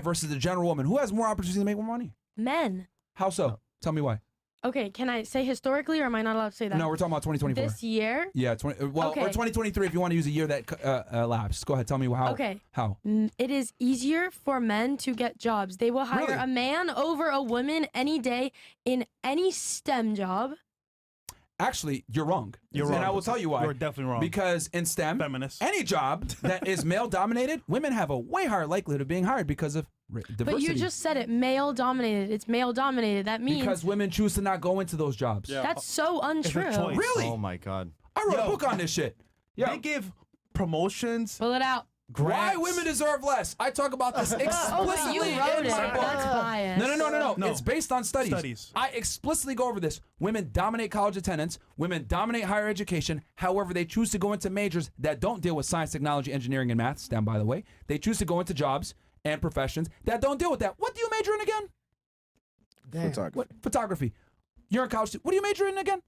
Versus the general woman, who has more opportunity to make more money? Men. How so? Tell me why. Okay, can I say historically, or am I not allowed to say that? No, we're talking about 2024. This year? Yeah, or 2023 if you want to use a year that elapsed. Go ahead, tell me how. Okay. How? It is easier for men to get jobs. They will hire Really? a man over a woman any day in any STEM job. Actually, you're wrong. You're wrong. And I will tell you why. You're definitely wrong. Because in STEM, feminist, any job that is male-dominated, women have a way higher likelihood of being hired because of diversity. But you just said it, male-dominated. It's male-dominated. That means... Because women choose to not go into those jobs. Yeah. That's so untrue. Really? Oh my God. I wrote a book on this shit. Yeah. They give promotions. Pull it out. Why women deserve less. I talk about this explicitly you wrote in it. my book. That's biased. No. It's based on studies. I explicitly go over this. Women dominate college attendance. Women dominate higher education. However, they choose to go into majors that don't deal with science, technology, engineering, and math. STEM, by the way. They choose to go into jobs and professions that don't deal with that. What do you major in again? Photography. What? Photography. You're in college. What do you major in again?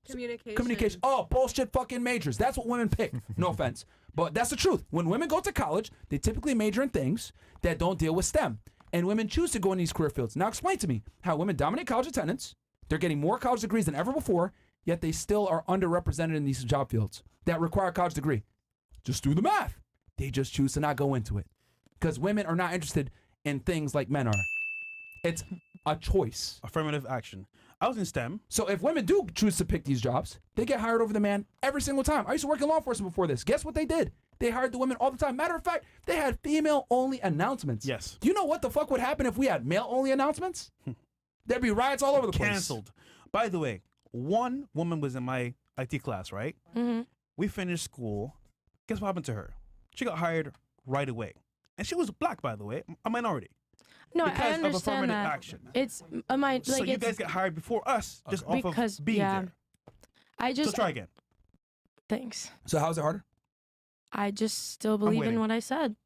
Communication. Oh, bullshit fucking majors. That's what women pick. No offense. But that's the truth. When women go to college, they typically major in things that don't deal with STEM. And women choose to go in these career fields. Now explain to me how women dominate college attendance. They're getting more college degrees than ever before, yet they still are underrepresented in these job fields that require a college degree. Just do the math. They just choose to not go into it. Because women are not interested in things like men are. It's a choice. Affirmative action. I was in STEM. So if women do choose to pick these jobs, they get hired over the man every single time. I used to work in law enforcement before this. Guess what they did? They hired the women all the time. Matter of fact, they had female-only announcements. Yes. Do you know what the fuck would happen if we had male-only announcements? There'd be riots all over the place. Canceled. By the way, one woman was in my IT class, right? Mm-hmm. We finished school. Guess what happened to her? She got hired right away. And she was black, by the way, a minority. No, because I of understand affirmative that. action. It's like So you guys get hired before us just off of being there. I just So try again. Thanks. So how's it harder? I just still believe in what I said.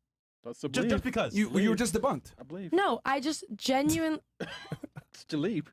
That's a Just, belief. because. You were just debunked. I believe. No, I just genuinely. It's Jalib.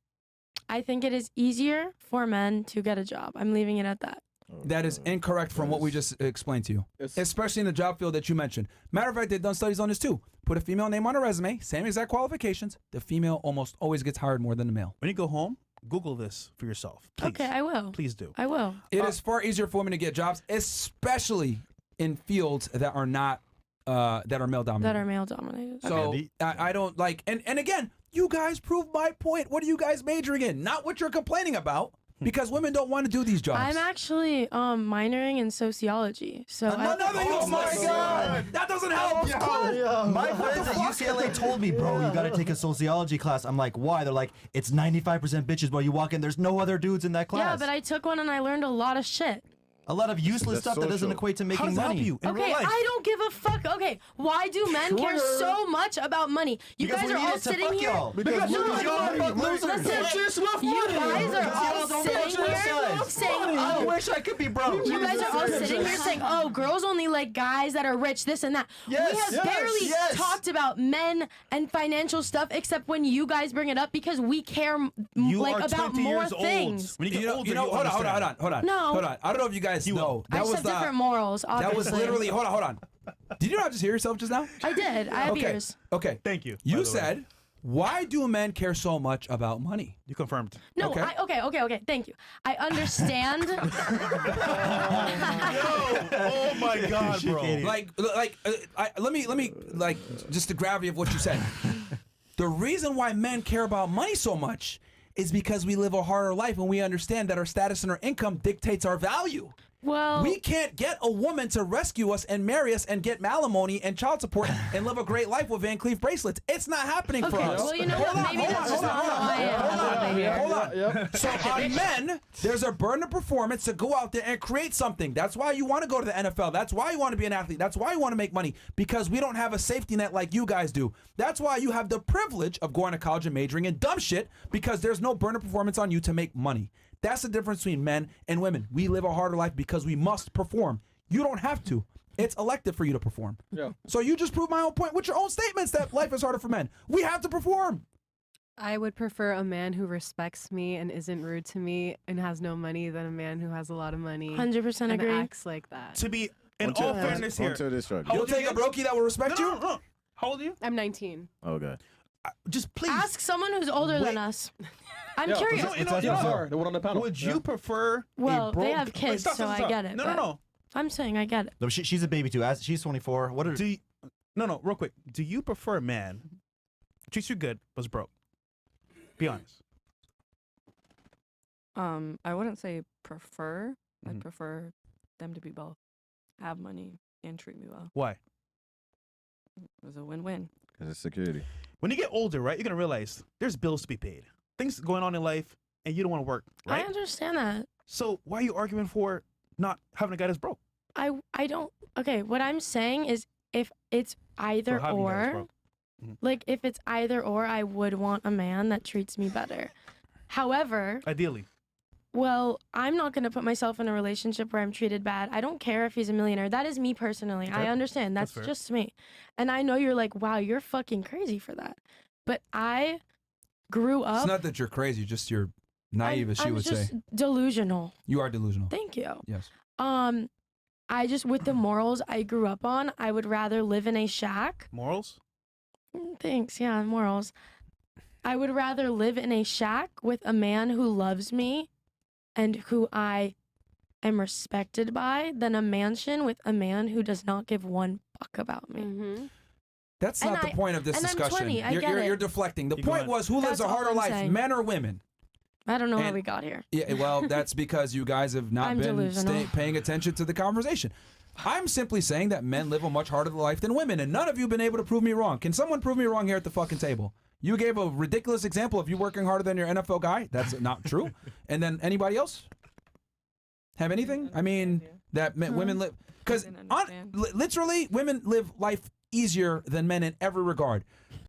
I think it is easier for men to get a job. I'm leaving it at that. That is incorrect from what we just explained to you, especially in the job field that you mentioned. Matter of fact, they've done studies on this too. Put a female name on a resume, same exact qualifications. The female almost always gets hired more than the male. When you go home, Google this for yourself. Please. Okay, I will. Please do. I will. It is far easier for women to get jobs, especially in fields that are not that are male dominated. That are male dominated. So I don't like, and again, you guys prove my point. What are you guys majoring in? Not what you're complaining about. Because women don't want to do these jobs. I'm actually minoring in sociology. So oh my God, that doesn't help. My friends at UCLA told me, bro, you gotta take a sociology class. I'm like, why? They're like, it's 95% bitches, bro. You walk in, there's no other dudes in that class. Yeah, but I took one and I learned a lot of shit. A lot of useless stuff that doesn't equate to making money. Okay, I don't give a fuck. Okay, why do men care so much about money? You guys are all sitting here. Because no, losers. Listen, you guys are all sitting here saying, I wish I could be broke. You guys are all sitting here saying, oh, girls only like guys that are rich, this and that. Yes, we have barely talked about men and financial stuff except when you guys bring it up because we care about more things. When you get older, hold on. No. Hold on. I don't know if you guys know. I just have different morals, obviously. That was literally, hold on. Did you not just hear yourself just now? I did. I have ears. Okay. Thank you. You said, why do men care so much about money? You confirmed. No, okay. Thank you. I understand. Oh my God, bro. Let me just the gravity of what you said. The reason why men care about money so much is because we live a harder life and we understand that our status and our income dictates our value. Well, we can't get a woman to rescue us and marry us and get alimony and child support and live a great life with Van Cleef bracelets. It's not happening for us. Well, you know what? Maybe that's just not how I am. Hold on. So on men, there's a burden of performance to go out there and create something. That's why you want to go to the NFL. That's why you want to be an athlete. That's why you want to make money, because we don't have a safety net like you guys do. That's why you have the privilege of going to college and majoring in dumb shit, because there's no burden of performance on you to make money. That's the difference between men and women. We live a harder life because we must perform. You don't have to. It's elective for you to perform. Yeah. So you just proved my own point with your own statements that life is harder for men. We have to perform. I would prefer a man who respects me and isn't rude to me and has no money than a man who has a lot of money. 100% and agree. acts like that. To be In all fairness here, Onto this truck. You'll take a brokey that will respect you? No. How old are you? I'm 19. Okay. Just please. Ask someone who's older than us. I'm curious. The one on the panel. Would you prefer? Well, a broke... they have kids, Wait, stop. I get it. No. I'm saying I get it. No, she's a baby too. She's 24. What are? No, real quick. Do you prefer a man treats you good but's broke? Be honest. I wouldn't say prefer. I'd prefer them to be both. Have money and treat me well. Why? It was a win-win. Because it's security. When you get older, right, you're gonna realize there's bills to be paid, things going on in life, and you don't want to work, right? I understand that. So why are you arguing for not having a guy that's broke? I don't. Okay, what I'm saying is if it's either or, like if it's either or, I would want a man that treats me better. However, ideally. Well, I'm not going to put myself in a relationship where I'm treated bad. I don't care if he's a millionaire. That is me personally. Okay. I understand. That's just me. And I know you're like, wow, you're fucking crazy for that. But I grew up. It's not that you're crazy, just you're naive, as she would say. Delusional. You are delusional. Thank you. Yes. I just, with the morals I grew up on, I would rather live in a shack. Morals? Thanks. Yeah, morals. I would rather live in a shack with a man who loves me and who I am respected by than a mansion with a man who does not give one fuck about me. That's not the point of this discussion. I'm 20, I get it. You're deflecting. The point was, who lives a harder life, men or women? I don't know how we got here. Yeah, well, that's because you guys have not been paying attention to the conversation. I'm simply saying that men live a much harder life than women, and none of you have been able to prove me wrong. Can someone prove me wrong here at the fucking table? You gave a ridiculous example of you working harder than your NFL guy. That's not true. And then anybody else have anything? I mean, that women live... Because literally, women live life easier than men in every regard.